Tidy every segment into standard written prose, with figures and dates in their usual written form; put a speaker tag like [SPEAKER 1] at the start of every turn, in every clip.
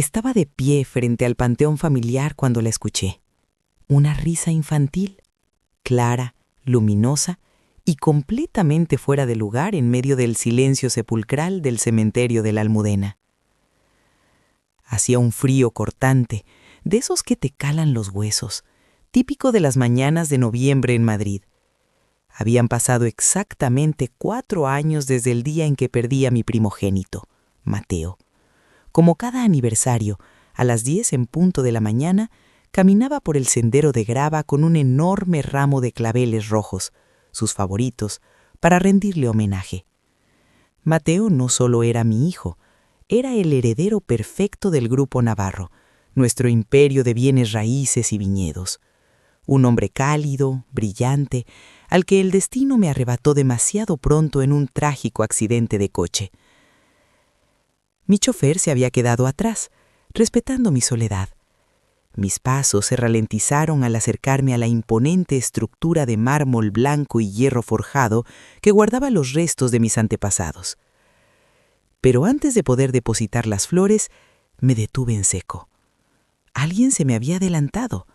[SPEAKER 1] Estaba de pie frente al panteón familiar cuando la escuché. Una risa infantil, clara, luminosa y completamente fuera de lugar en medio del silencio sepulcral del cementerio de la Almudena. Hacía un frío cortante, de esos que te calan los huesos, típico de las mañanas de noviembre en Madrid. Habían pasado exactamente 4 años desde el día en que perdí a mi primogénito, Mateo. Como cada aniversario, a las 10 en punto de la mañana, caminaba por el sendero de grava con un enorme ramo de claveles rojos, sus favoritos, para rendirle homenaje. Mateo no solo era mi hijo, era el heredero perfecto del Grupo Navarro, nuestro imperio de bienes raíces y viñedos. Un hombre cálido, brillante, al que el destino me arrebató demasiado pronto en un trágico accidente de coche. Mi chofer se había quedado atrás, respetando mi soledad. Mis pasos se ralentizaron al acercarme a la imponente estructura de mármol blanco y hierro forjado que guardaba los restos de mis antepasados. Pero antes de poder depositar las flores, me detuve en seco. Alguien se me había adelantado.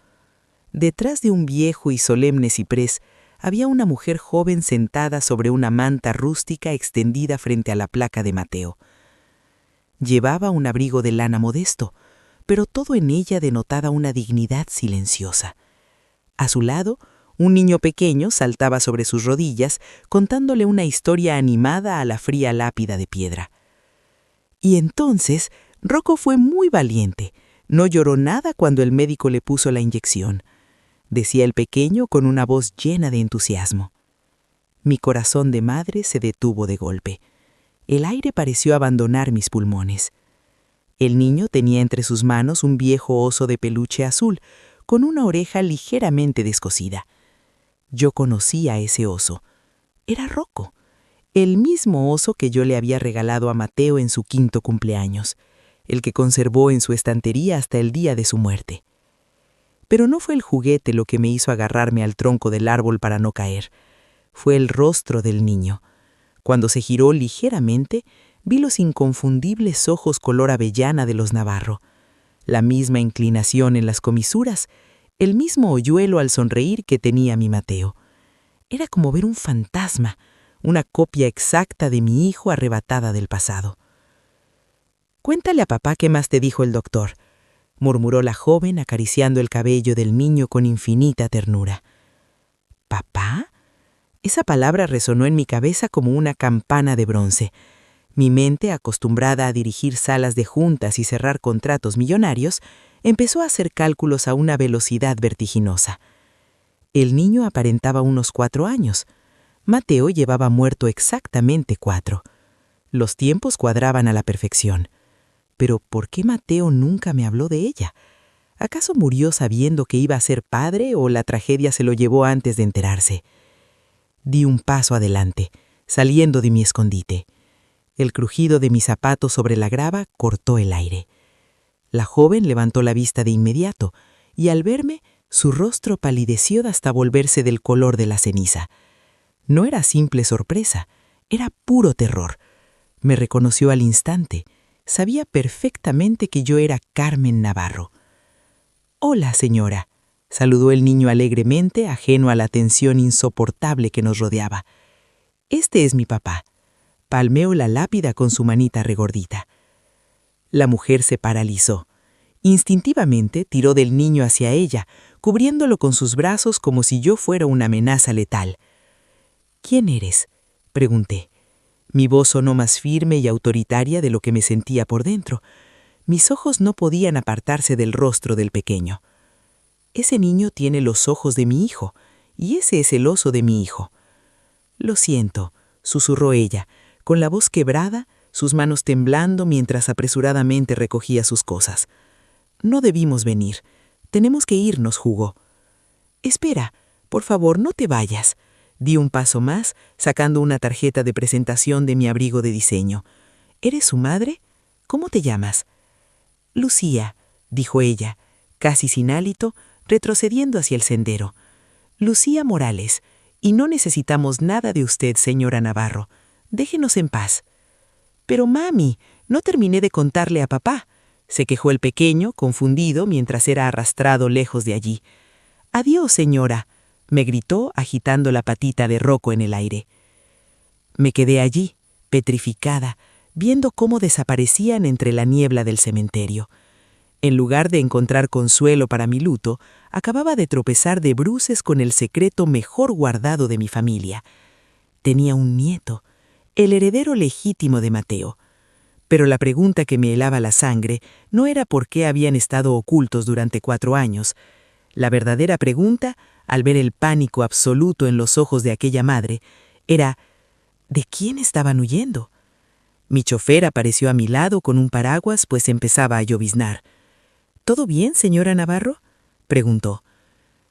[SPEAKER 1] Detrás de un viejo y solemne ciprés había una mujer joven sentada sobre una manta rústica extendida frente a la placa de Mateo. Llevaba un abrigo de lana modesto, pero todo en ella denotaba una dignidad silenciosa. A su lado, un niño pequeño saltaba sobre sus rodillas, contándole una historia animada a la fría lápida de piedra. Y entonces, Rocco fue muy valiente. No lloró nada cuando el médico le puso la inyección, decía el pequeño con una voz llena de entusiasmo. Mi corazón de madre se detuvo de golpe. El aire pareció abandonar mis pulmones. El niño tenía entre sus manos un viejo oso de peluche azul, con una oreja ligeramente descosida. Yo conocía a ese oso. Era Rocco, el mismo oso que yo le había regalado a Mateo en su 5º cumpleaños, el que conservó en su estantería hasta el día de su muerte. Pero no fue el juguete lo que me hizo agarrarme al tronco del árbol para no caer. Fue el rostro del niño. Cuando se giró ligeramente, vi los inconfundibles ojos color avellana de los Navarro, la misma inclinación en las comisuras, el mismo hoyuelo al sonreír que tenía mi Mateo. Era como ver un fantasma, una copia exacta de mi hijo arrebatada del pasado. «Cuéntale a papá qué más te dijo el doctor», murmuró la joven acariciando el cabello del niño con infinita ternura. «¿Papá?» Esa palabra resonó en mi cabeza como una campana de bronce. Mi mente, acostumbrada a dirigir salas de juntas y cerrar contratos millonarios, empezó a hacer cálculos a una velocidad vertiginosa. El niño aparentaba unos 4 años. Mateo llevaba muerto exactamente 4. Los tiempos cuadraban a la perfección. Pero ¿por qué Mateo nunca me habló de ella? ¿Acaso murió sabiendo que iba a ser padre o la tragedia se lo llevó antes de enterarse? Di un paso adelante, saliendo de mi escondite. El crujido de mis zapatos sobre la grava cortó el aire. La joven levantó la vista de inmediato, y al verme, su rostro palideció hasta volverse del color de la ceniza. No era simple sorpresa, era puro terror. Me reconoció al instante. Sabía perfectamente que yo era Carmen Navarro. «Hola, señora», saludó el niño alegremente, ajeno a la tensión insoportable que nos rodeaba. «Este es mi papá». Palmeó la lápida con su manita regordita. La mujer se paralizó. Instintivamente tiró del niño hacia ella, cubriéndolo con sus brazos como si yo fuera una amenaza letal. «¿Quién eres?», pregunté. Mi voz sonó más firme y autoritaria de lo que me sentía por dentro. Mis ojos no podían apartarse del rostro del pequeño. «Ese niño tiene los ojos de mi hijo, y ese es el oso de mi hijo». «Lo siento», susurró ella, con la voz quebrada, sus manos temblando mientras apresuradamente recogía sus cosas. «No debimos venir. Tenemos que irnos», jugó. «Espera, por favor, no te vayas». Di un paso más, sacando una tarjeta de presentación de mi abrigo de diseño. «¿Eres su madre? ¿Cómo te llamas?» «Lucía», dijo ella, casi sin hálito, retrocediendo hacia el sendero. «Lucía Morales, y no necesitamos nada de usted, señora Navarro. Déjenos en paz». «Pero mami, no terminé de contarle a papá». se quejó el pequeño, confundido, mientras era arrastrado lejos de allí. «Adiós, señora», me gritó, agitando la patita de Rocco en el aire. Me quedé allí, petrificada, viendo cómo desaparecían entre la niebla del cementerio. En lugar de encontrar consuelo para mi luto, acababa de tropezar de bruces con el secreto mejor guardado de mi familia. Tenía un nieto, el heredero legítimo de Mateo. Pero la pregunta que me helaba la sangre no era por qué habían estado ocultos durante 4 años. La verdadera pregunta, al ver el pánico absoluto en los ojos de aquella madre, era ¿de quién estaban huyendo? Mi chofer apareció a mi lado con un paraguas, pues empezaba a lloviznar. «¿Todo bien, señora Navarro?», preguntó.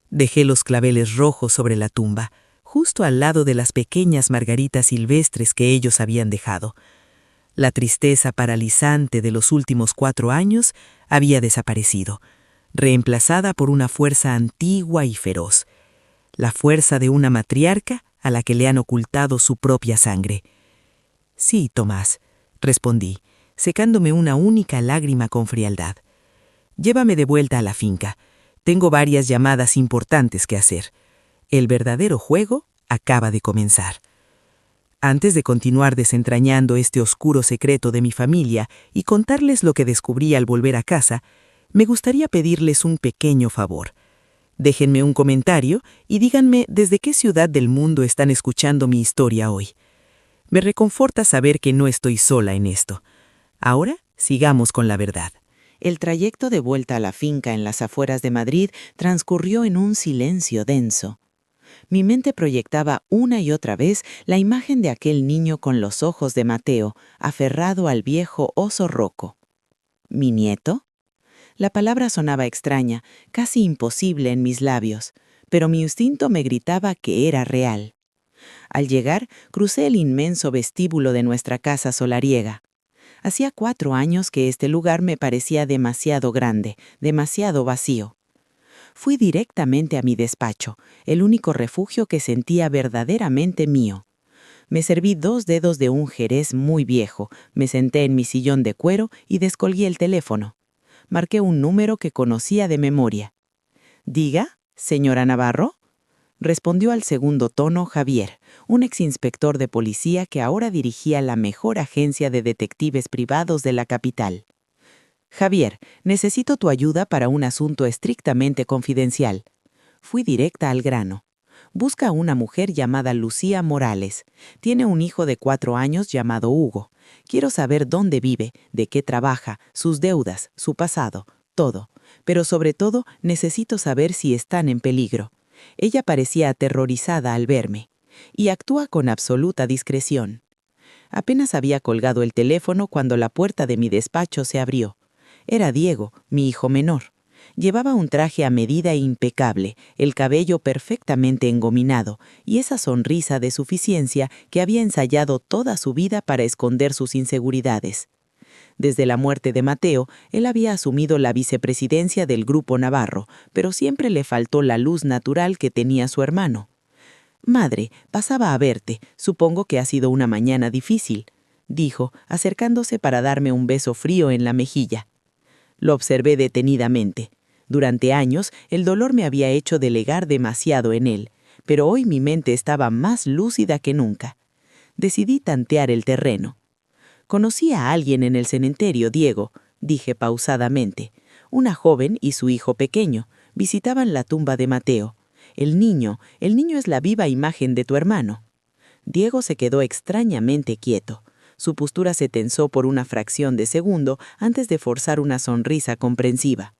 [SPEAKER 1] Dejé los claveles rojos sobre la tumba, justo al lado de las pequeñas margaritas silvestres que ellos habían dejado. La tristeza paralizante de los últimos 4 años había desaparecido, reemplazada por una fuerza antigua y feroz, la fuerza de una matriarca a la que le han ocultado su propia sangre. «Sí, Tomás», respondí, secándome una única lágrima con frialdad. «Llévame de vuelta a la finca. Tengo varias llamadas importantes que hacer. El verdadero juego acaba de comenzar». Antes de continuar desentrañando este oscuro secreto de mi familia y contarles lo que descubrí al volver a casa, me gustaría pedirles un pequeño favor. Déjenme un comentario y díganme desde qué ciudad del mundo están escuchando mi historia hoy. Me reconforta saber que no estoy sola en esto. Ahora, sigamos con la verdad.
[SPEAKER 2] El trayecto de vuelta a la finca en las afueras de Madrid transcurrió en un silencio denso. Mi mente proyectaba una y otra vez la imagen de aquel niño con los ojos de Mateo, aferrado al viejo oso Rocco. ¿Mi nieto? La palabra sonaba extraña, casi imposible en mis labios, pero mi instinto me gritaba que era real. Al llegar, crucé el inmenso vestíbulo de nuestra casa solariega. Hacía 4 años que este lugar me parecía demasiado grande, demasiado vacío. Fui directamente a mi despacho, el único refugio que sentía verdaderamente mío. Me serví 2 dedos de un jerez muy viejo, me senté en mi sillón de cuero y descolgué el teléfono. Marqué un número que conocía de memoria. «Diga, señora Navarro», respondió al segundo tono Javier, un exinspector de policía que ahora dirigía la mejor agencia de detectives privados de la capital. «Javier, necesito tu ayuda para un asunto estrictamente confidencial». Fui directa al grano. «Busca a una mujer llamada Lucía Morales. Tiene un hijo de 4 años llamado Hugo. Quiero saber dónde vive, de qué trabaja, sus deudas, su pasado, todo. Pero sobre todo necesito saber si están en peligro». Ella parecía aterrorizada al verme. «Y actúa con absoluta discreción». Apenas había colgado el teléfono cuando la puerta de mi despacho se abrió. Era Diego, mi hijo menor. Llevaba un traje a medida impecable, el cabello perfectamente engominado y esa sonrisa de suficiencia que había ensayado toda su vida para esconder sus inseguridades. Desde la muerte de Mateo, él había asumido la vicepresidencia del Grupo Navarro, pero siempre le faltó la luz natural que tenía su hermano. «Madre, pasaba a verte. Supongo que ha sido una mañana difícil», dijo, acercándose para darme un beso frío en la mejilla. Lo observé detenidamente. Durante años, el dolor me había hecho delegar demasiado en él, pero hoy mi mente estaba más lúcida que nunca. Decidí tantear el terreno. «Conocí a alguien en el cementerio, Diego», dije pausadamente. «Una joven y su hijo pequeño visitaban la tumba de Mateo. El niño es la viva imagen de tu hermano». Diego se quedó extrañamente quieto. Su postura se tensó por una fracción de segundo antes de forzar una sonrisa comprensiva.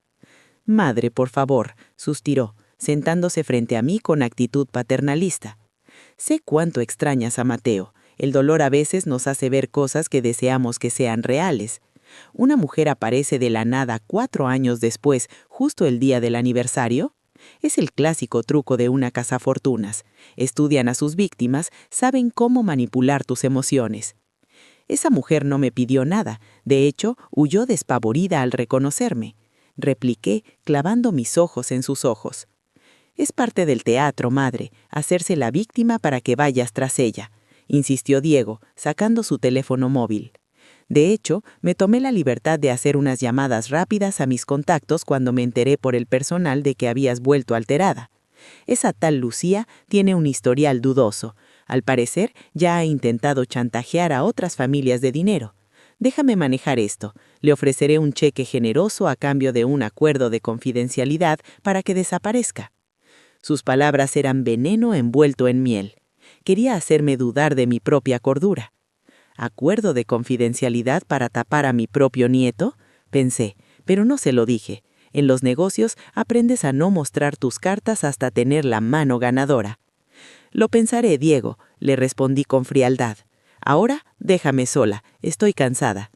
[SPEAKER 2] «Madre, por favor», suspiró, sentándose frente a mí con actitud paternalista. «Sé cuánto extrañas a Mateo. El dolor a veces nos hace ver cosas que deseamos que sean reales. Una mujer aparece de la nada 4 años después, justo el día del aniversario. Es el clásico truco de una cazafortunas. Estudian a sus víctimas, saben cómo manipular tus emociones. Esa mujer no me pidió nada, de hecho, huyó despavorida al reconocerme. Repliqué, clavando mis ojos en sus ojos. «Es parte del teatro, madre, hacerse la víctima para que vayas tras ella», insistió Diego, sacando su teléfono móvil. De hecho, me tomé la libertad de hacer unas llamadas rápidas a mis contactos cuando me enteré por el personal de que habías vuelto alterada. Esa tal Lucía tiene un historial dudoso. Al parecer, ya ha intentado chantajear a otras familias de dinero. Déjame manejar esto. Le ofreceré un cheque generoso a cambio de un acuerdo de confidencialidad para que desaparezca. Sus palabras eran veneno envuelto en miel. Quería hacerme dudar de mi propia cordura. ¿Acuerdo de confidencialidad para tapar a mi propio nieto? Pensé, pero no se lo dije. En los negocios aprendes a no mostrar tus cartas hasta tener la mano ganadora. Lo pensaré, Diego, le respondí con frialdad. Ahora déjame sola, estoy cansada.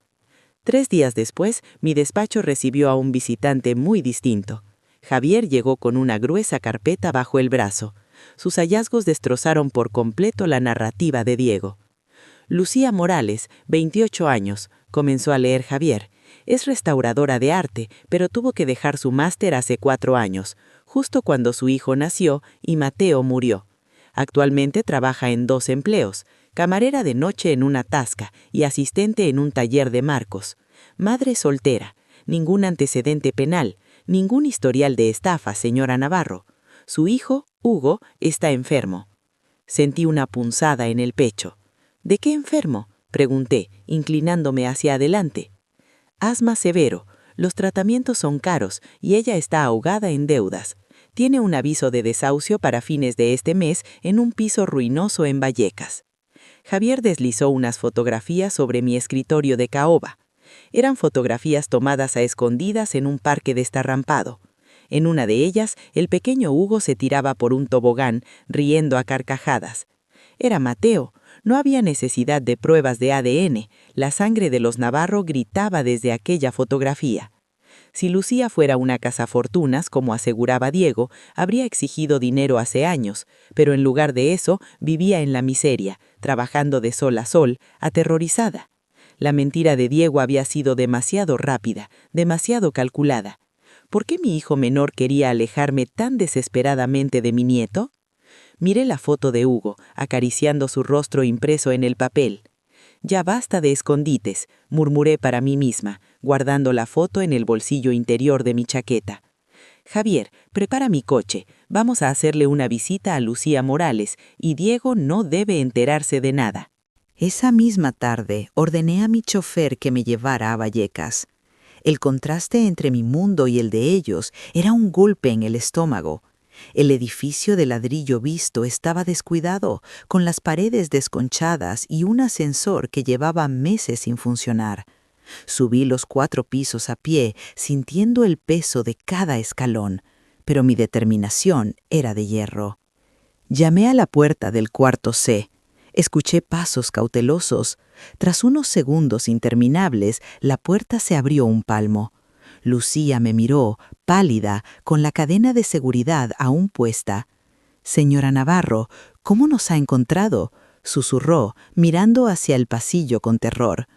[SPEAKER 2] 3 días después, mi despacho recibió a un visitante muy distinto. Javier llegó con una gruesa carpeta bajo el brazo. Sus hallazgos destrozaron por completo la narrativa de Diego. Lucía Morales, 28 años, comenzó a leer Javier. Es restauradora de arte, pero tuvo que dejar su máster hace 4 años, justo cuando su hijo nació y Mateo murió. Actualmente trabaja en 2 empleos, camarera de noche en una tasca y asistente en un taller de marcos. Madre soltera, ningún antecedente penal, ningún historial de estafa, señora Navarro. Su hijo, Hugo, está enfermo. Sentí una punzada en el pecho. ¿De qué enfermo?, pregunté, inclinándome hacia adelante. Asma severo. Los tratamientos son caros y ella está ahogada en deudas. Tiene un aviso de desahucio para fines de este mes en un piso ruinoso en Vallecas. Javier deslizó unas fotografías sobre mi escritorio de caoba. Eran fotografías tomadas a escondidas en un parque destarrampado. En una de ellas, el pequeño Hugo se tiraba por un tobogán, riendo a carcajadas. Era Mateo. No había necesidad de pruebas de ADN. La sangre de los Navarro gritaba desde aquella fotografía. Si Lucía fuera una cazafortunas, como aseguraba Diego, habría exigido dinero hace años, pero en lugar de eso vivía en la miseria, trabajando de sol a sol, aterrorizada. La mentira de Diego había sido demasiado rápida, demasiado calculada. ¿Por qué mi hijo menor quería alejarme tan desesperadamente de mi nieto? Miré la foto de Hugo, acariciando su rostro impreso en el papel. Ya basta de escondites, murmuré para mí misma, guardando la foto en el bolsillo interior de mi chaqueta. Javier, prepara mi coche, vamos a hacerle una visita a Lucía Morales y Diego no debe enterarse de nada.
[SPEAKER 3] Esa misma tarde ordené a mi chofer que me llevara a Vallecas. El contraste entre mi mundo y el de ellos era un golpe en el estómago. El edificio de ladrillo visto estaba descuidado, con las paredes desconchadas y un ascensor que llevaba meses sin funcionar. Subí los 4 pisos a pie, sintiendo el peso de cada escalón, pero mi determinación era de hierro. Llamé a la puerta del cuarto C. Escuché pasos cautelosos. Tras unos segundos interminables, la puerta se abrió un palmo. Lucía me miró, pálida, con la cadena de seguridad aún puesta. «Señora Navarro, ¿cómo nos ha encontrado?», susurró, mirando hacia el pasillo con terror.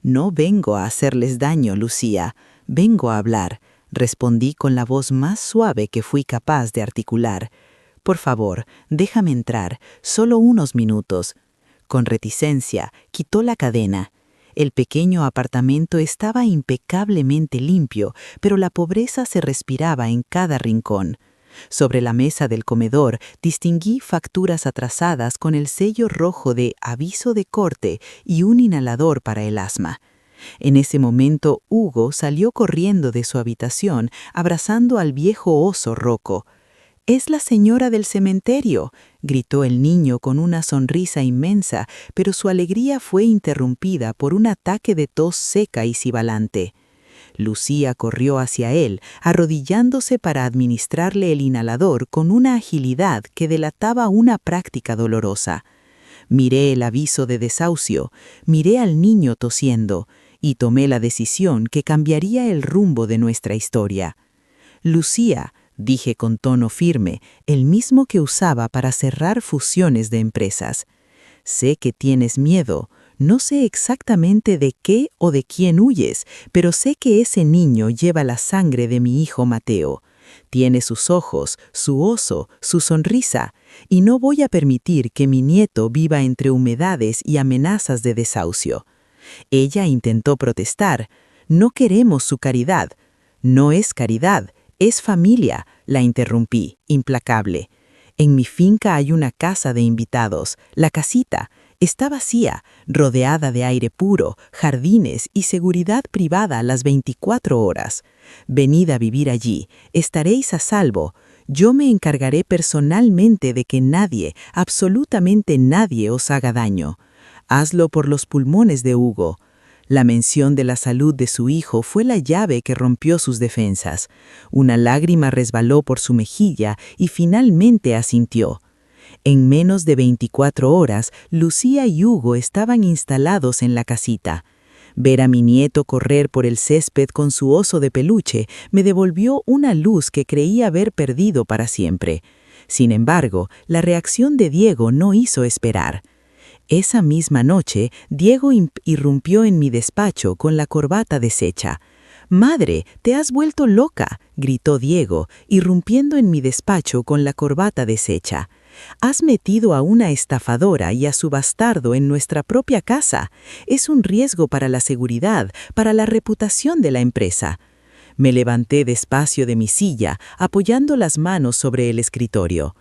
[SPEAKER 3] «No vengo a hacerles daño, Lucía, vengo a hablar», respondí con la voz más suave que fui capaz de articular. «Por favor, déjame entrar, solo unos minutos». Con reticencia, quitó la cadena. El pequeño apartamento estaba impecablemente limpio, pero la pobreza se respiraba en cada rincón. Sobre la mesa del comedor distinguí facturas atrasadas con el sello rojo de aviso de corte y un inhalador para el asma. En ese momento Hugo salió corriendo de su habitación, abrazando al viejo oso Rocco. «¡Es la señora del cementerio!», gritó el niño con una sonrisa inmensa, pero su alegría fue interrumpida por un ataque de tos seca y sibilante. Lucía corrió hacia él, arrodillándose para administrarle el inhalador con una agilidad que delataba una práctica dolorosa. Miré el aviso de desahucio, miré al niño tosiendo, y tomé la decisión que cambiaría el rumbo de nuestra historia. «Lucía», dije con tono firme, el mismo que usaba para cerrar fusiones de empresas. «Sé que tienes miedo, no sé exactamente de qué o de quién huyes, pero sé que ese niño lleva la sangre de mi hijo Mateo. Tiene sus ojos, su oso, su sonrisa, y no voy a permitir que mi nieto viva entre humedades y amenazas de desahucio. Ella intentó protestar. No queremos su caridad. No es caridad, es familia, la interrumpí, implacable. En mi finca hay una casa de invitados, la casita. Está vacía, rodeada de aire puro, jardines y seguridad privada las 24 horas. Venid a vivir allí, estaréis a salvo. Yo me encargaré personalmente de que nadie, absolutamente nadie, os haga daño. Hazlo por los pulmones de Hugo. La mención de la salud de su hijo fue la llave que rompió sus defensas. Una lágrima resbaló por su mejilla y finalmente asintió. En menos de 24 horas, Lucía y Hugo estaban instalados en la casita. Ver a mi nieto correr por el césped con su oso de peluche me devolvió una luz que creí haber perdido para siempre. Sin embargo, la reacción de Diego no hizo esperar. Esa misma noche, Diego irrumpió en mi despacho con la corbata deshecha. «¡Madre, te has vuelto loca!», gritó Diego, irrumpiendo en mi despacho con la corbata deshecha. «Has metido a una estafadora y a su bastardo en nuestra propia casa. Es un riesgo para la seguridad, para la reputación de la empresa». Me levanté despacio de mi silla, apoyando las manos sobre el escritorio.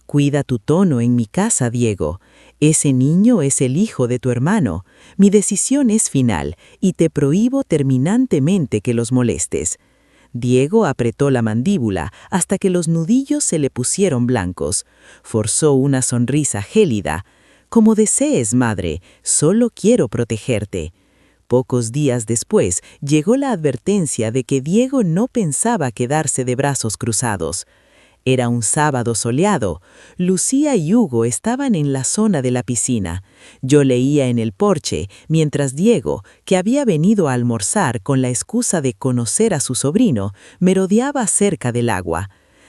[SPEAKER 3] «Cuida tu tono en mi casa, Diego. Ese niño es el hijo de tu hermano. Mi decisión es final y te prohíbo terminantemente que los molestes». Diego apretó la mandíbula hasta que los nudillos se le pusieron blancos. Forzó una sonrisa gélida. «Como desees, madre, solo quiero protegerte». Pocos días después llegó la advertencia de que Diego no pensaba quedarse de brazos cruzados. Era un sábado soleado. Lucía y Hugo estaban en la zona de la piscina. Yo leía en el porche, mientras Diego, que había venido a almorzar con la excusa de conocer a su sobrino, merodeaba cerca del agua.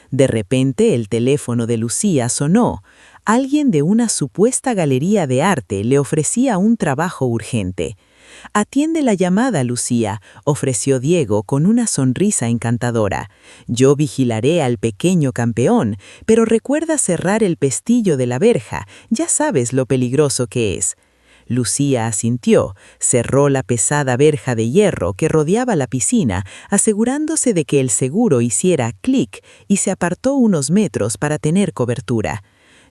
[SPEAKER 3] De repente el teléfono de Lucía sonó. Alguien de una supuesta galería de arte le ofrecía un trabajo urgente. «Atiende la llamada, Lucía», ofreció Diego con una sonrisa encantadora. «Yo vigilaré al pequeño campeón, pero recuerda cerrar el pestillo de la verja, ya sabes lo peligroso que es». Lucía asintió, cerró la pesada verja de hierro que rodeaba la piscina, asegurándose de que el seguro hiciera clic y se apartó unos metros para tener cobertura.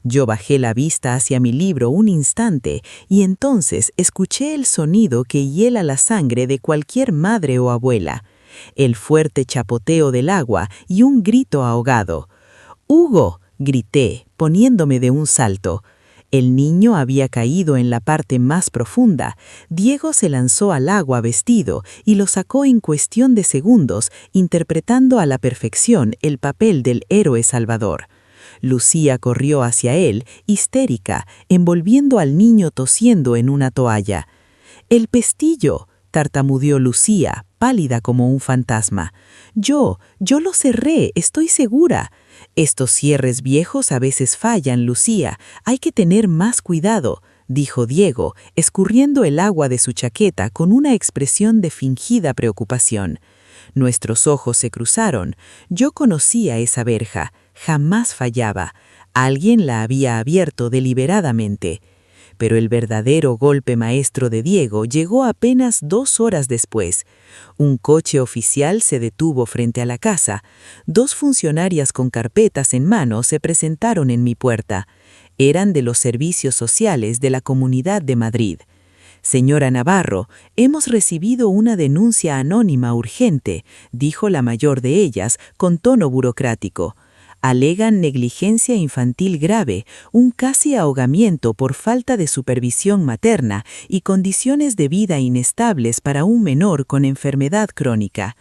[SPEAKER 3] Yo bajé la vista hacia mi libro un instante y entonces escuché el sonido que hiela la sangre de cualquier madre o abuela. El fuerte chapoteo del agua y un grito ahogado. «¡Hugo!», grité, poniéndome de un salto. El niño había caído en la parte más profunda. Diego se lanzó al agua vestido y lo sacó en cuestión de segundos, interpretando a la perfección el papel del héroe salvador. Lucía corrió hacia él, histérica, envolviendo al niño tosiendo en una toalla. «¡El pestillo!», tartamudeó Lucía, pálida como un fantasma. Yo lo cerré, estoy segura». «Estos cierres viejos a veces fallan, Lucía. Hay que tener más cuidado», dijo Diego, escurriendo el agua de su chaqueta con una expresión de fingida preocupación. Nuestros ojos se cruzaron. Yo conocía esa verja. Jamás fallaba. Alguien la había abierto deliberadamente. Pero el verdadero golpe maestro de Diego llegó apenas 2 horas después. Un coche oficial se detuvo frente a la casa. 2 funcionarias con carpetas en mano se presentaron en mi puerta. Eran de los servicios sociales de la Comunidad de Madrid. «Señora Navarro, hemos recibido una denuncia anónima urgente», dijo la mayor de ellas con tono burocrático. «Alegan negligencia infantil grave, un casi ahogamiento por falta de supervisión materna y condiciones de vida inestables para un menor con enfermedad crónica».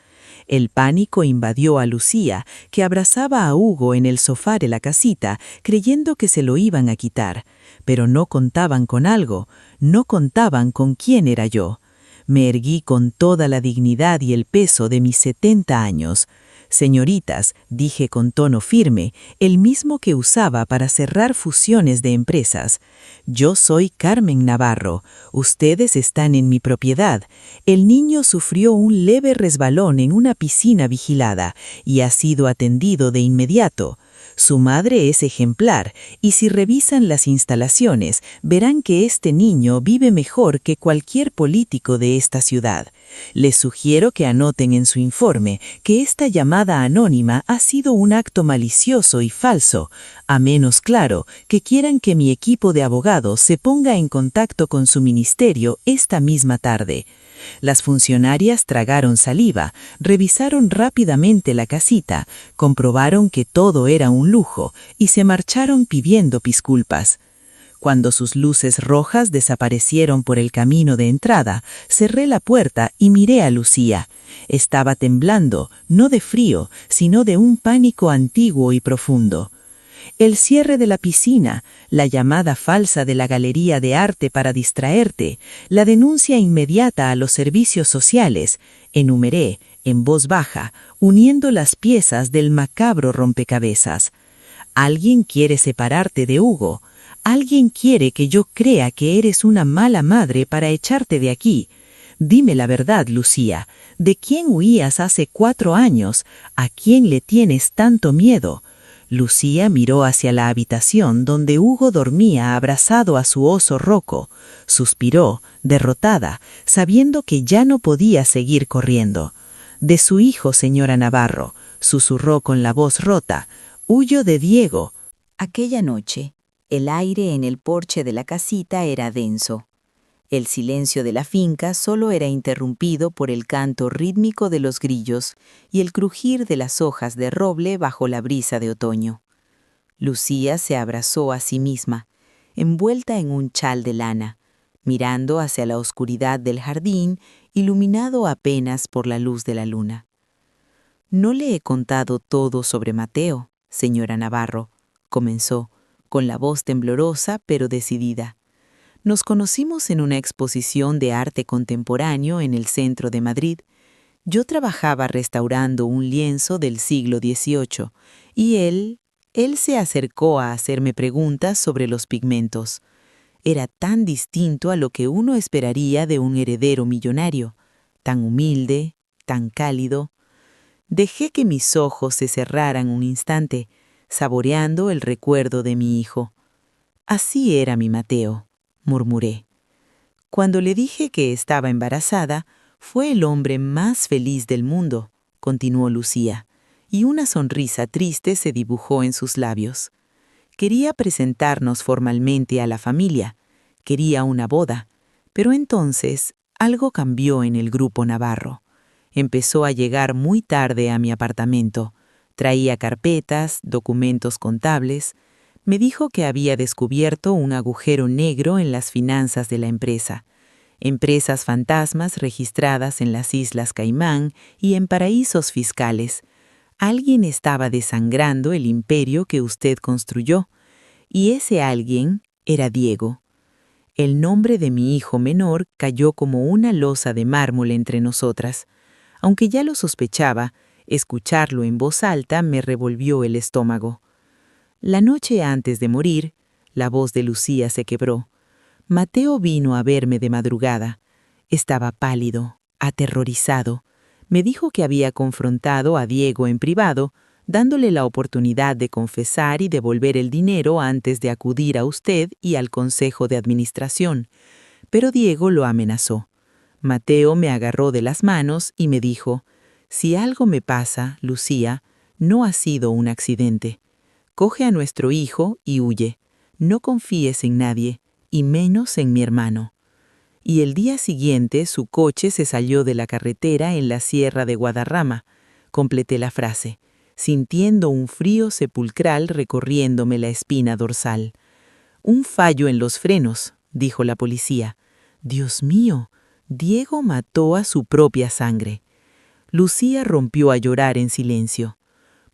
[SPEAKER 3] El pánico invadió a Lucía, que abrazaba a Hugo en el sofá de la casita, creyendo que se lo iban a quitar. Pero no contaban con algo, no contaban con quién era yo. Me erguí con toda la dignidad y el peso de mis 70 años. «Señoritas», dije con tono firme, el mismo que usaba para cerrar fusiones de empresas. «Yo soy Carmen Navarro. Ustedes están en mi propiedad. El niño sufrió un leve resbalón en una piscina vigilada y ha sido atendido de inmediato. Su madre es ejemplar, y si revisan las instalaciones, verán que este niño vive mejor que cualquier político de esta ciudad. Les sugiero que anoten en su informe que esta llamada anónima ha sido un acto malicioso y falso, a menos claro que quieran que mi equipo de abogados se ponga en contacto con su ministerio esta misma tarde. Las funcionarias tragaron saliva, revisaron rápidamente la casita, comprobaron que todo era un lujo y se marcharon pidiendo disculpas. Cuando sus luces rojas desaparecieron por el camino de entrada, cerré la puerta y miré a Lucía. Estaba temblando, no de frío, sino de un pánico antiguo y profundo. El cierre de la piscina, la llamada falsa de la galería de arte para distraerte, la denuncia inmediata a los servicios sociales, enumeré, en voz baja, uniendo las piezas del macabro rompecabezas. Alguien quiere separarte de Hugo. Alguien quiere que yo crea que eres una mala madre para echarte de aquí. Dime la verdad, Lucía. ¿De quién huías hace 4 años? ¿A quién le tienes tanto miedo? Lucía miró hacia la habitación donde Hugo dormía abrazado a su oso Rocco. Suspiró, derrotada, sabiendo que ya no podía seguir corriendo. De su hijo, señora Navarro, susurró con la voz rota. Huyo de Diego.
[SPEAKER 4] Aquella noche, el aire en el porche de la casita era denso. El silencio de la finca solo era interrumpido por el canto rítmico de los grillos y el crujir de las hojas de roble bajo la brisa de otoño. Lucía se abrazó a sí misma, envuelta en un chal de lana, mirando hacia la oscuridad del jardín, iluminado apenas por la luz de la luna. «No le he contado todo sobre Mateo, señora Navarro», comenzó, con la voz temblorosa pero decidida. Nos conocimos en una exposición de arte contemporáneo en el centro de Madrid. Yo trabajaba restaurando un lienzo del siglo XVIII y él se acercó a hacerme preguntas sobre los pigmentos. Era tan distinto a lo que uno esperaría de un heredero millonario, tan humilde, tan cálido. Dejé que mis ojos se cerraran un instante, saboreando el recuerdo de mi hijo. Así era mi Mateo, murmuré. Cuando le dije que estaba embarazada, fue el hombre más feliz del mundo, continuó Lucía, y una sonrisa triste se dibujó en sus labios. Quería presentarnos formalmente a la familia, quería una boda, pero entonces algo cambió en el grupo Navarro. Empezó a llegar muy tarde a mi apartamento. Traía carpetas, documentos contables. Me dijo que había descubierto un agujero negro en las finanzas de la empresa. Empresas fantasmas registradas en las Islas Caimán y en paraísos fiscales. Alguien estaba desangrando el imperio que usted construyó, y ese alguien era Diego. El nombre de mi hijo menor cayó como una losa de mármol entre nosotras. Aunque ya lo sospechaba, escucharlo en voz alta me revolvió el estómago. La noche antes de morir, la voz de Lucía se quebró. Mateo vino a verme de madrugada. Estaba pálido, aterrorizado. Me dijo que había confrontado a Diego en privado, dándole la oportunidad de confesar y devolver el dinero antes de acudir a usted y al Consejo de Administración. Pero Diego lo amenazó. Mateo me agarró de las manos y me dijo: «Si algo me pasa, Lucía, no ha sido un accidente. Coge a nuestro hijo y huye. No confíes en nadie, y menos en mi hermano». Y el día siguiente su coche se salió de la carretera en la Sierra de Guadarrama. Completé la frase, sintiendo un frío sepulcral recorriéndome la espina dorsal. «Un fallo en los frenos», dijo la policía. «Dios mío, Diego mató a su propia sangre». Lucía rompió a llorar en silencio.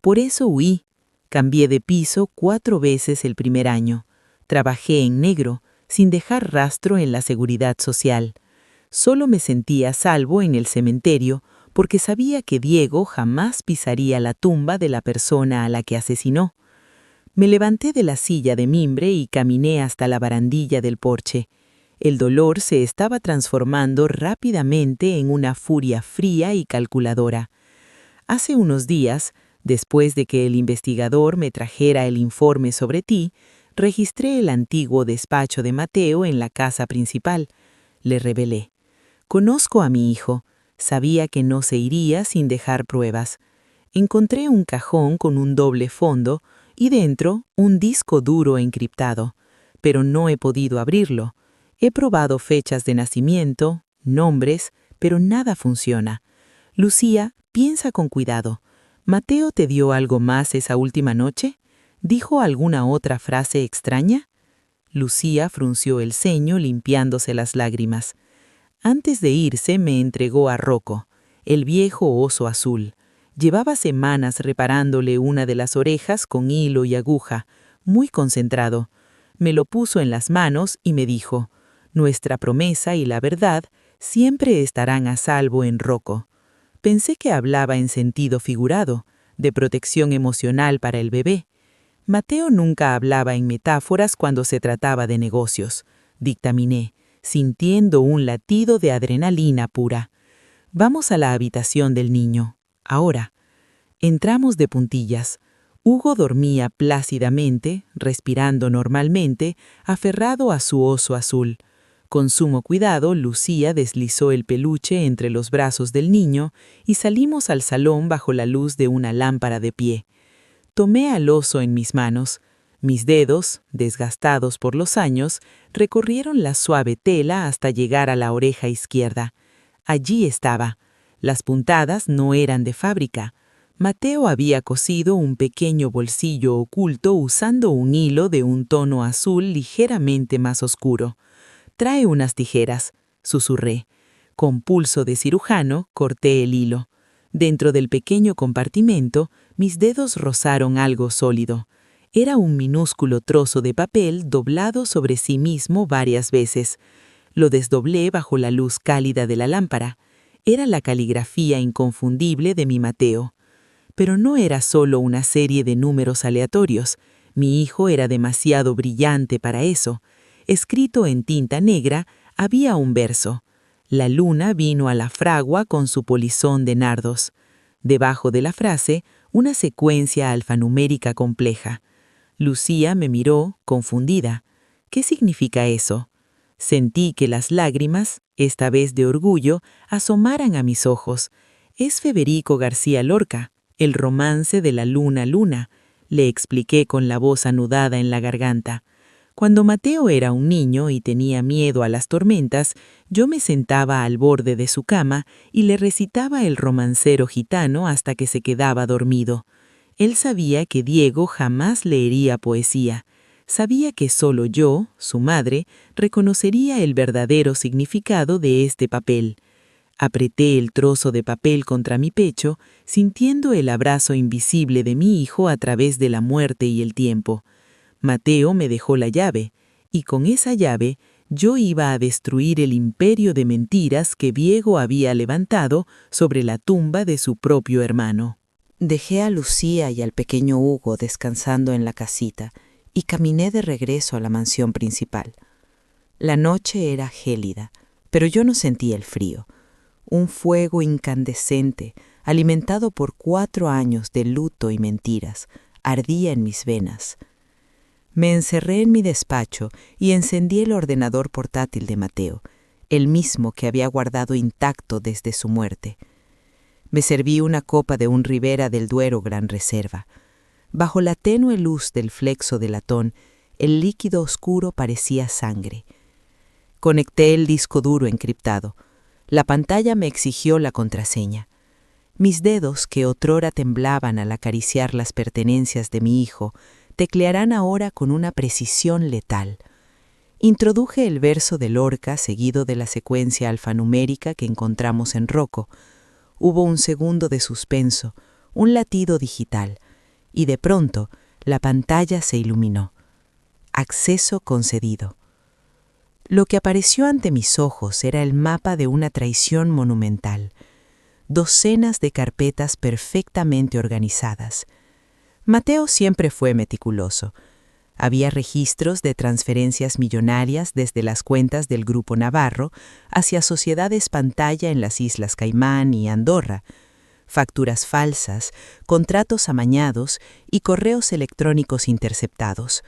[SPEAKER 4] «Por eso huí. Cambié de piso 4 veces el primer año. Trabajé en negro, sin dejar rastro en la seguridad social. Solo me sentía a salvo en el cementerio porque sabía que Diego jamás pisaría la tumba de la persona a la que asesinó. Me levanté de la silla de mimbre y caminé hasta la barandilla del porche. El dolor se estaba transformando rápidamente en una furia fría y calculadora. Hace unos días,
[SPEAKER 1] Después de que el investigador me trajera el informe sobre ti, registré el antiguo despacho de Mateo en la casa principal. Le revelé. Conozco a mi hijo. Sabía que no se iría sin dejar pruebas. Encontré un cajón con un doble fondo y dentro un disco duro encriptado, pero no he podido abrirlo. He probado fechas de nacimiento, nombres, pero nada funciona. Lucía, piensa con cuidado. ¿Mateo te dio algo más esa última noche? ¿Dijo alguna otra frase extraña? Lucía frunció el ceño limpiándose las lágrimas. Antes de irse me entregó a Rocco, el viejo oso azul. Llevaba semanas reparándole una de las orejas con hilo y aguja, muy concentrado. Me lo puso en las manos y me dijo, «Nuestra promesa y la verdad siempre estarán a salvo en Rocco». Pensé que hablaba en sentido figurado, de protección emocional para el bebé. Mateo nunca hablaba en metáforas cuando se trataba de negocios, dictaminé, sintiendo un latido de adrenalina pura. Vamos a la habitación del niño. Ahora. Entramos de puntillas. Hugo dormía plácidamente, respirando normalmente, aferrado a su oso azul. Con sumo cuidado, Lucía deslizó el peluche entre los brazos del niño y salimos al salón bajo la luz de una lámpara de pie. Tomé al oso en mis manos. Mis dedos, desgastados por los años, recorrieron la suave tela hasta llegar a la oreja izquierda. Allí estaba. Las puntadas no eran de fábrica. Mateo había cosido un pequeño bolsillo oculto usando un hilo de un tono azul ligeramente más oscuro. «Trae unas tijeras», susurré. Con pulso de cirujano, corté el hilo. Dentro del pequeño compartimento, mis dedos rozaron algo sólido. Era un minúsculo trozo de papel doblado sobre sí mismo varias veces. Lo desdoblé bajo la luz cálida de la lámpara. Era la caligrafía inconfundible de mi Mateo. Pero no era solo una serie de números aleatorios. Mi hijo era demasiado brillante para eso. Escrito en tinta negra, había un verso. La luna vino a la fragua con su polizón de nardos. Debajo de la frase, una secuencia alfanumérica compleja. Lucía me miró, confundida. ¿Qué significa eso? Sentí que las lágrimas, esta vez de orgullo, asomaran a mis ojos. Es Federico García Lorca, el romance de la luna, le expliqué con la voz anudada en la garganta. Cuando Mateo era un niño y tenía miedo a las tormentas, yo me sentaba al borde de su cama y le recitaba el romancero gitano hasta que se quedaba dormido. Él sabía que Diego jamás leería poesía. Sabía que solo yo, su madre, reconocería el verdadero significado de este papel. Apreté el trozo de papel contra mi pecho, sintiendo el abrazo invisible de mi hijo a través de la muerte y el tiempo. Mateo me dejó la llave, y con esa llave yo iba a destruir el imperio de mentiras que Diego había levantado sobre la tumba de su propio hermano.
[SPEAKER 3] Dejé a Lucía y al pequeño Hugo descansando en la casita y caminé de regreso a la mansión principal. La noche era gélida, pero yo no sentía el frío. Un fuego incandescente, alimentado por 4 años de luto y mentiras, ardía en mis venas. Me encerré en mi despacho y encendí el ordenador portátil de Mateo, el mismo que había guardado intacto desde su muerte. Me serví una copa de un Ribera del Duero Gran Reserva. Bajo la tenue luz del flexo de latón, el líquido oscuro parecía sangre. Conecté el disco duro encriptado. La pantalla me exigió la contraseña. Mis dedos, que otrora temblaban al acariciar las pertenencias de mi hijo, teclearán ahora con una precisión letal. Introduje el verso de Lorca seguido de la secuencia alfanumérica que encontramos en Rocco. Hubo un segundo de suspenso, un latido digital, y de pronto la pantalla se iluminó. Acceso concedido. Lo que apareció ante mis ojos era el mapa de una traición monumental. Docenas de carpetas perfectamente organizadas. Mateo siempre fue meticuloso. Había registros de transferencias millonarias desde las cuentas del Grupo Navarro hacia sociedades pantalla en las Islas Caimán y Andorra,
[SPEAKER 2] facturas falsas, contratos amañados y correos electrónicos interceptados.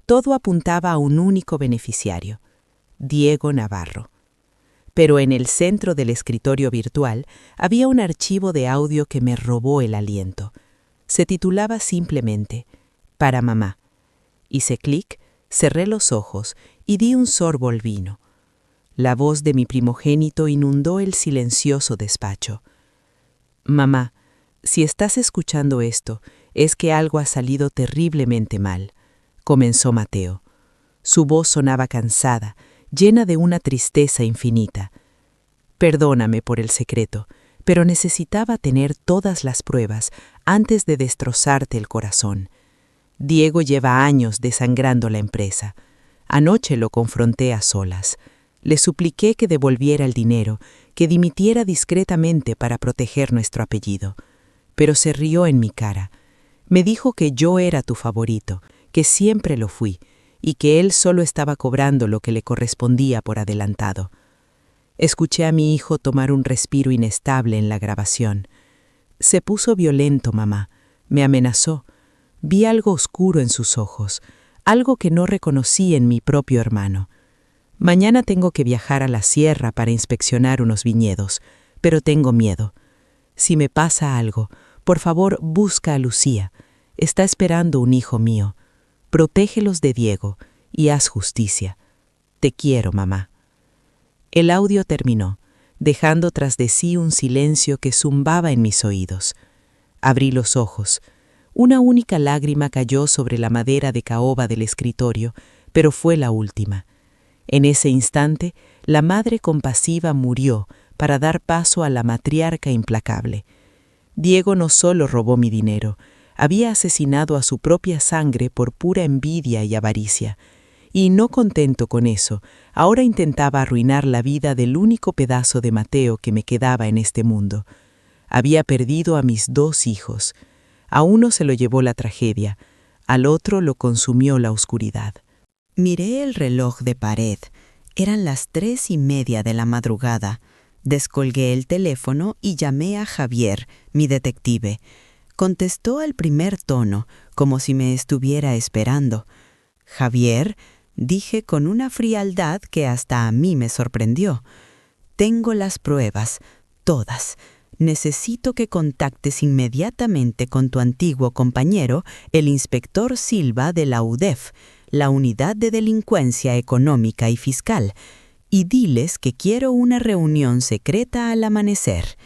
[SPEAKER 2] Todo apuntaba a un único beneficiario, Diego Navarro. Pero en el centro del escritorio virtual había un archivo de audio que me robó el aliento. Se titulaba simplemente «Para mamá». Hice clic, cerré los ojos y di un sorbo al vino. La voz de mi primogénito inundó el silencioso despacho. «Mamá, si estás escuchando esto, es que algo ha salido terriblemente mal», comenzó Mateo. Su voz sonaba cansada, llena de una tristeza infinita. «Perdóname por el secreto, pero necesitaba tener todas las pruebas antes de destrozarte el corazón. Diego lleva años desangrando la empresa. Anoche lo confronté a solas. Le supliqué que devolviera el dinero, que dimitiera discretamente para proteger nuestro apellido. Pero se rió en mi cara. Me dijo que yo era tu favorito, que siempre lo fui, y que él solo estaba cobrando lo que le correspondía por adelantado. Escuché a mi hijo tomar un respiro inestable en la grabación. Se puso violento, mamá. Me amenazó. Vi algo oscuro en sus ojos, algo que no reconocí en mi propio hermano. Mañana tengo que viajar a la sierra para inspeccionar unos viñedos, pero tengo miedo. Si me pasa algo, por favor busca a Lucía. Está esperando un hijo mío. Protégelos de Diego y haz justicia. Te quiero, mamá». El audio terminó, dejando tras de sí un silencio que zumbaba en mis oídos. Abrí los ojos. Una única lágrima cayó sobre la madera de caoba del escritorio, pero fue la última. En ese instante, la madre compasiva murió para dar paso a la matriarca implacable. Diego no solo robó mi dinero, había asesinado a su propia sangre por pura envidia y avaricia. Y no contento con eso, ahora intentaba arruinar la vida del único pedazo de Mateo que me quedaba en este mundo. Había perdido a mis 2 hijos. A uno se lo llevó la tragedia, al otro lo consumió la oscuridad.
[SPEAKER 3] Miré el reloj de pared. Eran las 3:30 de la madrugada. Descolgué el teléfono y llamé a Javier, mi detective. Contestó al primer tono, como si me estuviera esperando. «Javier», dije con una frialdad que hasta a mí me sorprendió. «Tengo las pruebas, todas. Necesito que contactes inmediatamente con tu antiguo compañero, el inspector Silva de la UDEF, la Unidad de Delincuencia Económica y Fiscal, y diles que quiero una reunión secreta al amanecer».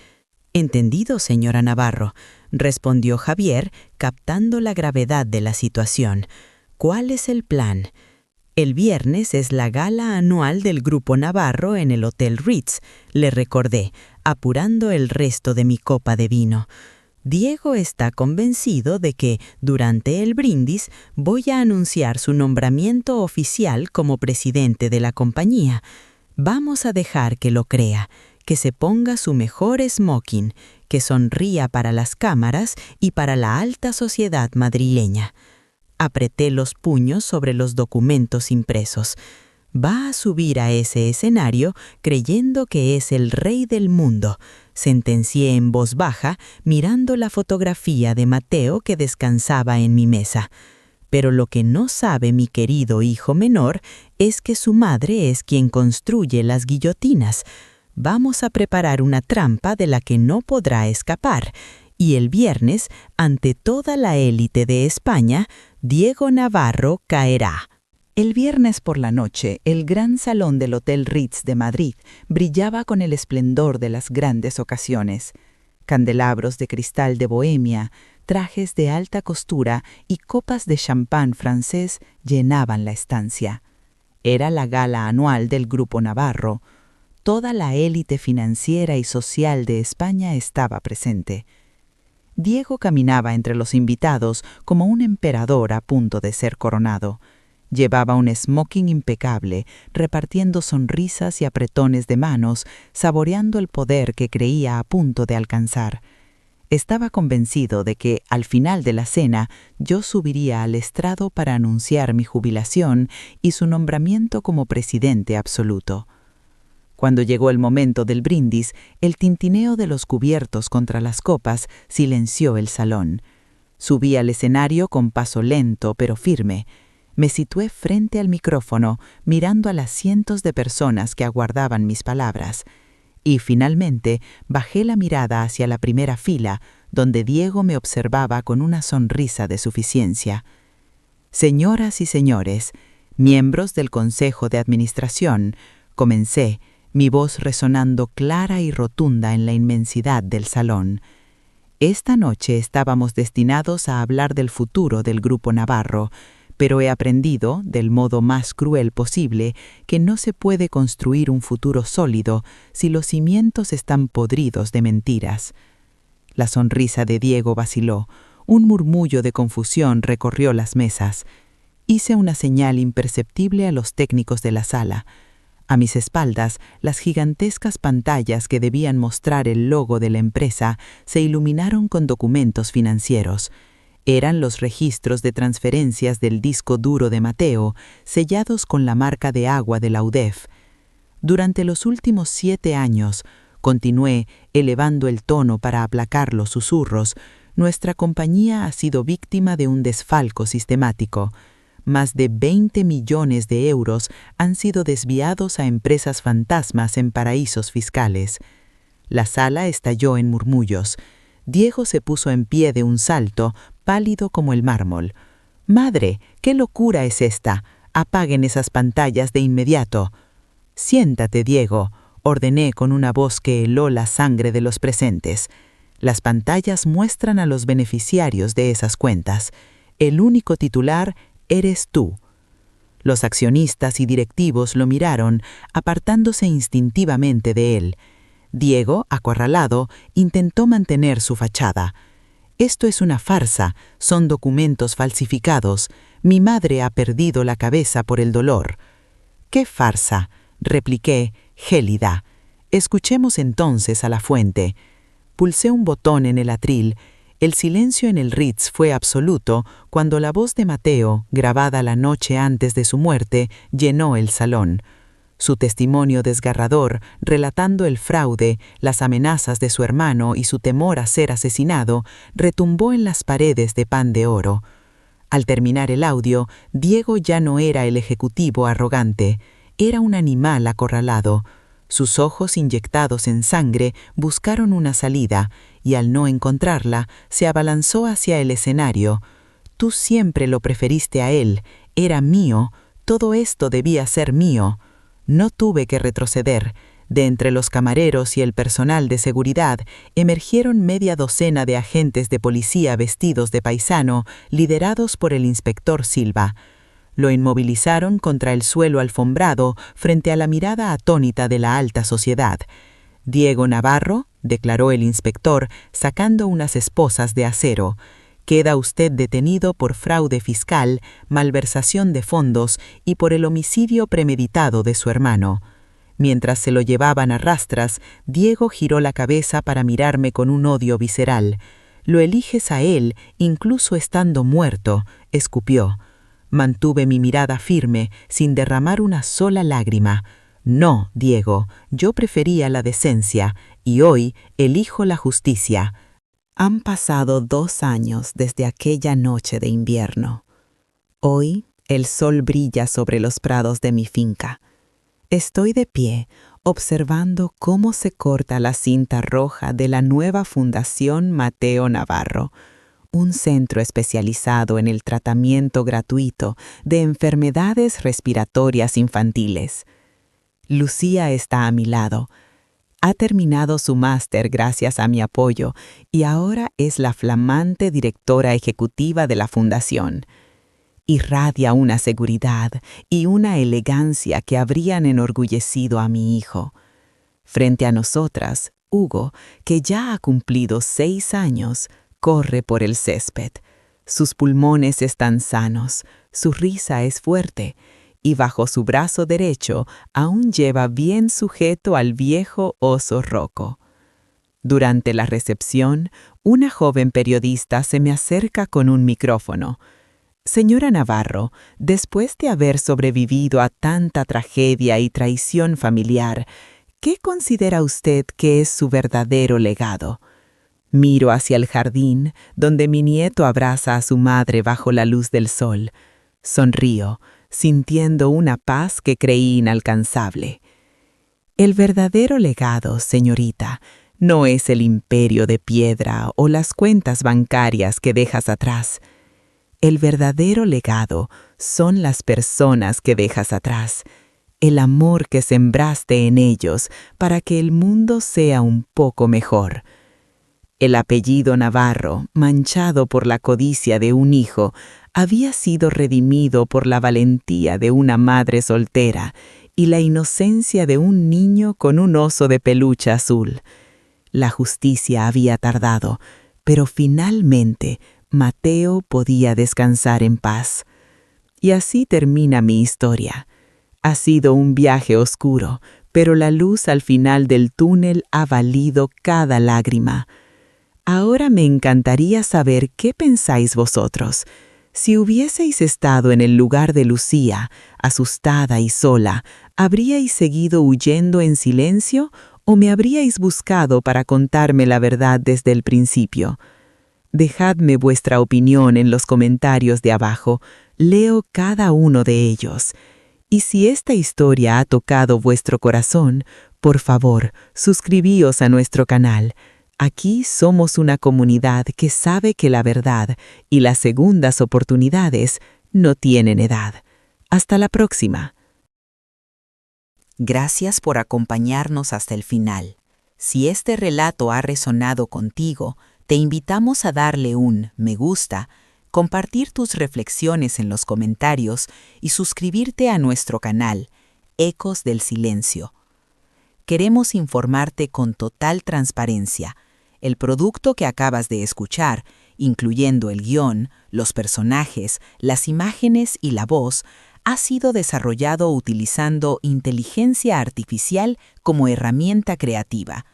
[SPEAKER 3] «Entendido, señora Navarro», respondió Javier, captando la gravedad de la situación. «¿Cuál es el plan?» «El viernes es la gala anual del Grupo Navarro en el Hotel Ritz», le recordé, apurando el resto de mi copa de vino. «Diego está convencido de que, durante el brindis, voy a anunciar su nombramiento oficial como presidente de la compañía. Vamos a dejar que lo crea, que se ponga su mejor smoking, que sonría para las cámaras y para la alta sociedad madrileña». Apreté los puños sobre los documentos impresos. Va a subir a ese escenario creyendo que es el rey del mundo, sentencié en voz baja, mirando la fotografía de Mateo que descansaba en mi mesa. Pero lo que no sabe mi querido hijo menor es que su madre es quien construye las guillotinas. Vamos a preparar una trampa de la que no podrá escapar. Y el viernes, ante toda la élite de España, Diego Navarro caerá. El viernes por la noche, el gran salón del Hotel Ritz de Madrid brillaba con el esplendor de las grandes ocasiones. Candelabros de cristal de Bohemia, trajes de alta costura y copas de champán francés llenaban la estancia. Era la gala anual del Grupo Navarro. Toda la élite financiera y social de España estaba presente. Diego caminaba entre los invitados como un emperador a punto de ser coronado. Llevaba un smoking impecable, repartiendo sonrisas y apretones de manos, saboreando el poder que creía a punto de alcanzar. Estaba convencido de que, al final de la cena, yo subiría al estrado para anunciar mi jubilación y su nombramiento como presidente absoluto.
[SPEAKER 2] Cuando llegó el momento del brindis, el tintineo de los cubiertos contra las copas silenció el salón. Subí al escenario con paso lento pero firme. Me situé frente al micrófono, mirando a las cientos de personas que aguardaban mis palabras. Y finalmente bajé la mirada hacia la primera fila, donde Diego me observaba con una sonrisa de suficiencia. Señoras y señores, miembros del Consejo de Administración, comencé, mi voz resonando clara y rotunda en la inmensidad del salón. Esta noche estábamos destinados a hablar del futuro del Grupo Navarro, pero he aprendido, del modo más cruel posible, que no se puede construir un futuro sólido si los cimientos están podridos de mentiras. La sonrisa de Diego vaciló, un murmullo de confusión recorrió las mesas. Hice una señal imperceptible a los técnicos de la sala. A mis espaldas, las gigantescas pantallas que debían mostrar el logo de la empresa se iluminaron con documentos financieros. Eran los registros de transferencias del disco duro de Mateo, sellados con la marca de agua de la UDEF. Durante los últimos 7 años, continué, elevando el tono para aplacar los susurros, nuestra compañía ha sido víctima de un desfalco sistemático. Más de 20 millones de euros han sido desviados a empresas fantasmas en paraísos fiscales. La sala estalló en murmullos. Diego se puso en pie de un salto, pálido como el mármol. «¡Madre, qué locura es esta! Apaguen esas pantallas de inmediato». «Siéntate, Diego», ordené con una voz que heló la sangre de los presentes. «Las pantallas muestran a los beneficiarios de esas cuentas. El único titular eres tú». Los accionistas y directivos lo miraron, apartándose instintivamente de él. Diego, acorralado, intentó mantener su fachada. «Esto es una farsa, son documentos falsificados. Mi madre ha perdido la cabeza por el dolor». «¿Qué farsa?», repliqué, gélida. «Escuchemos entonces a la fuente». Pulsé un botón en el atril. El silencio en el Ritz fue absoluto cuando la voz de Mateo, grabada la noche antes de su muerte, llenó el salón. Su testimonio desgarrador, relatando el fraude, las amenazas de su hermano y su temor a ser asesinado, retumbó en las paredes de pan de oro. Al terminar el audio, Diego ya no era el ejecutivo arrogante, era un animal acorralado. Sus ojos inyectados en sangre buscaron una salida, y al no encontrarla, se abalanzó hacia el escenario. «Tú siempre lo preferiste a él, era mío, todo esto debía ser mío». No tuve que retroceder. De entre los camareros y el personal de seguridad emergieron media docena de agentes de policía vestidos de paisano, liderados por el inspector Silva. Lo inmovilizaron contra el suelo alfombrado frente a la mirada atónita de la alta sociedad. «Diego Navarro», declaró el inspector, sacando unas esposas de acero, «queda usted detenido por fraude fiscal, malversación de fondos y por el homicidio premeditado de su hermano». Mientras se lo llevaban a rastras, Diego giró la cabeza para mirarme con un odio visceral. «Lo eliges a él, incluso estando muerto», escupió. Mantuve mi mirada firme, sin derramar una sola lágrima. «No, Diego, yo prefería la decencia, y hoy elijo la justicia». Han pasado 2 años desde aquella noche de invierno. Hoy el sol brilla sobre los prados de mi finca. Estoy de pie, observando cómo se corta la cinta roja de la nueva Fundación Mateo Navarro, un centro especializado en el tratamiento gratuito de enfermedades respiratorias infantiles. Lucía está a mi lado. Ha terminado su máster gracias a mi apoyo y ahora es la flamante directora ejecutiva de la fundación. Irradia una seguridad y una elegancia que habrían enorgullecido a mi hijo. Frente a nosotras, Hugo, que ya ha cumplido 6 años, corre por el césped. Sus pulmones están sanos, su risa es fuerte, y bajo su brazo derecho aún lleva bien sujeto al viejo oso Rocco. Durante la recepción, una joven periodista se me acerca con un micrófono. «Señora Navarro, después de haber sobrevivido a tanta tragedia y traición familiar,
[SPEAKER 3] ¿qué considera usted que es su verdadero legado? Miro hacia el jardín, donde mi nieto abraza a su madre bajo la luz del sol. Sonrío, sintiendo una paz que creí inalcanzable. El verdadero legado, señorita, no es el imperio de piedra o las cuentas bancarias que dejas atrás. El verdadero legado son las personas que dejas atrás, el amor que sembraste en ellos para que el mundo sea un poco mejor. El apellido Navarro, manchado por la codicia de un hijo, había sido redimido por la valentía de una madre soltera y la inocencia de un niño con un oso de peluche azul. La justicia había tardado, pero finalmente Mateo podía descansar en paz. Y así termina mi historia. Ha sido un viaje oscuro, pero la luz al final del túnel ha valido cada lágrima. Ahora me encantaría saber qué pensáis vosotros. Si hubieseis estado en el lugar de Lucía, asustada y sola, ¿habríais seguido huyendo en silencio o me habríais buscado para contarme la verdad desde el principio? Dejadme vuestra opinión en los comentarios de abajo. Leo cada uno de ellos. Y si esta historia ha tocado vuestro corazón, por favor, suscribíos a nuestro canal. Aquí somos una comunidad que sabe que la verdad y las segundas oportunidades no tienen edad. Hasta la próxima.
[SPEAKER 4] Gracias por acompañarnos hasta el final. Si este relato ha resonado contigo, te invitamos a darle un me gusta, compartir tus reflexiones en los comentarios y suscribirte a nuestro canal, Ecos del Silencio. Queremos informarte con total transparencia. El producto que acabas de escuchar, incluyendo el guión, los personajes, las imágenes y la voz, ha sido desarrollado utilizando inteligencia artificial como herramienta creativa.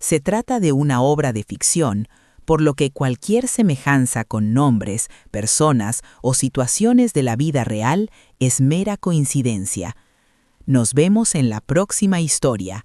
[SPEAKER 4] Se trata de una obra de ficción, por lo que cualquier semejanza con nombres, personas o situaciones de la vida real es mera coincidencia. Nos vemos en la próxima historia.